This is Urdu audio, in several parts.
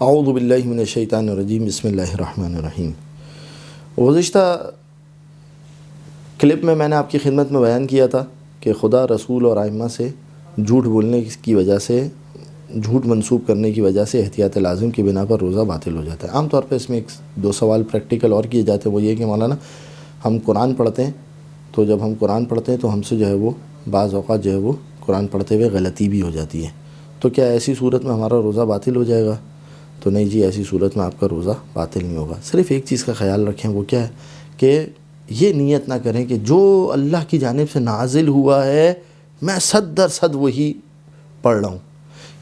اعوذ باللہ من الشیطان الرجیم، بسم اللہ الرحمن الرحیم۔ گزشتہ کلپ میں نے آپ کی خدمت میں بیان کیا تھا کہ خدا، رسول اور ائمہ سے جھوٹ بولنے کی وجہ سے، جھوٹ منسوب کرنے کی وجہ سے احتیاط لازم کی بنا پر روزہ باطل ہو جاتا ہے۔ عام طور پہ اس میں دو سوال پریکٹیکل اور کیے جاتے ہیں، وہ یہ کہ مولانا ہم قرآن پڑھتے ہیں، تو جب ہم قرآن پڑھتے ہیں تو ہم سے جو ہے وہ بعض اوقات جو ہے وہ قرآن پڑھتے ہوئے غلطی بھی ہو جاتی ہے، تو کیا ایسی صورت میں ہمارا روزہ باطل ہو جائے گا؟ تو نہیں جی، ایسی صورت میں آپ کا روزہ باطل نہیں ہوگا۔ صرف ایک چیز کا خیال رکھیں، وہ کیا ہے کہ یہ نیت نہ کریں کہ جو اللہ کی جانب سے نازل ہوا ہے میں 100% وہی پڑھ رہا ہوں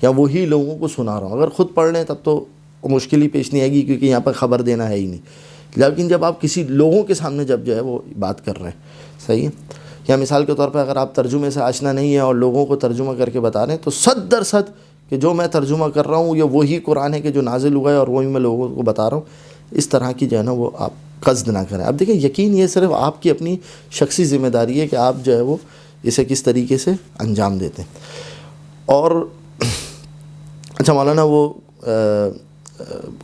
یا وہی لوگوں کو سنا رہا ہوں۔ اگر خود پڑھ لیں تب تو مشکل ہی پیش نہیں آئے گی، کیونکہ یہاں پر خبر دینا ہے ہی نہیں۔ لیکن جب آپ کسی لوگوں کے سامنے جب جو ہے وہ بات کر رہے ہیں، صحیح ہے، یا مثال کے طور پر اگر آپ ترجمے سے آشنا نہیں ہیں اور لوگوں کو ترجمہ کر کے بتا رہے ہیں، تو 100% کہ جو میں ترجمہ کر رہا ہوں یہ وہی قرآن ہے کہ جو نازل ہوا ہے اور وہی میں لوگوں کو بتا رہا ہوں، اس طرح کی جو ہے نا وہ آپ قصد نہ کریں۔ اب دیکھیں، یقین یہ صرف آپ کی اپنی شخصی ذمہ داری ہے کہ آپ جو ہے وہ اسے کس طریقے سے انجام دیتے ہیں۔ اور اچھا مولانا، وہ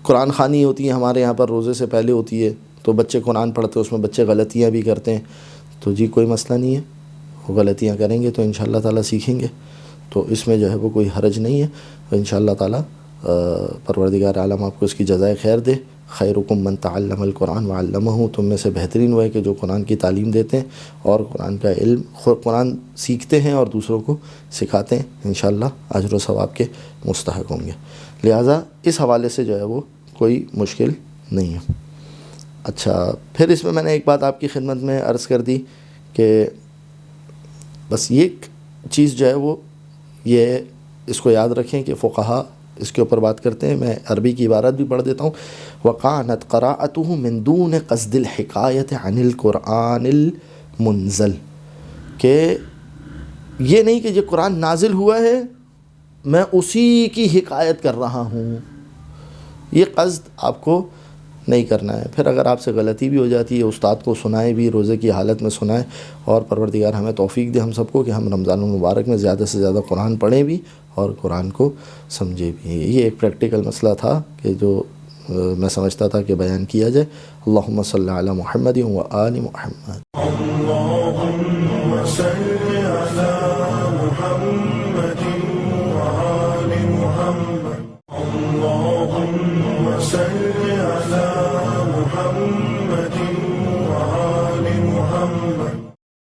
قرآن خوانی ہوتی ہے ہمارے یہاں پر، روزے سے پہلے ہوتی ہے، تو بچے قرآن پڑھتے ہیں، اس میں بچے غلطیاں بھی کرتے ہیں، تو جی کوئی مسئلہ نہیں ہے، وہ غلطیاں کریں گے تو انشاءاللہ تعالیٰ سیکھیں گے، تو اس میں جو ہے وہ کوئی حرج نہیں ہے، انشاءاللہ تعالیٰ پروردگار عالم آپ کو اس کی جزائے خیر دے۔ خیرکم من تعلم القرآن وعلمہ، تم میں سے بہترین وہ ہے کہ جو قرآن کی تعلیم دیتے ہیں اور قرآن کا علم، قرآن سیکھتے ہیں اور دوسروں کو سکھاتے ہیں، انشاءاللہ اجر و ثواب کے مستحق ہوں گے۔ لہٰذا اس حوالے سے جو ہے وہ کوئی مشکل نہیں ہے۔ اچھا، پھر اس میں نے ایک بات آپ کی خدمت میں عرض کر دی کہ بس یہ چیز جو ہے وہ یہ اس کو یاد رکھیں کہ فقہا اس کے اوپر بات کرتے ہیں۔ میں عربی کی عبارت بھی پڑھ دیتا ہوں۔ وَقَانَتْ قَرَاءَتُهُ مِن دُونِ قَصْدِ الْحِكَایَةِ عَنِ الْقُرْآنِ الْمُنزَلِ، کہ یہ نہیں کہ یہ قرآن نازل ہوا ہے میں اسی کی حکایت کر رہا ہوں، یہ قصد آپ کو نہیں کرنا ہے۔ پھر اگر آپ سے غلطی بھی ہو جاتی ہے، استاد کو سنائے بھی، روزے کی حالت میں سنائے، اور پروردگار ہمیں توفیق دے ہم سب کو کہ ہم رمضان المبارک میں زیادہ سے زیادہ قرآن پڑھیں بھی اور قرآن کو سمجھے بھی۔ یہ ایک پریکٹیکل مسئلہ تھا کہ جو میں سمجھتا تھا کہ بیان کیا جائے۔ اللہم صلی علی محمد و آل محمد۔ اللہم صلی علی محمد و آل محمد۔ اللہم صلی علی محمد و آل محمد۔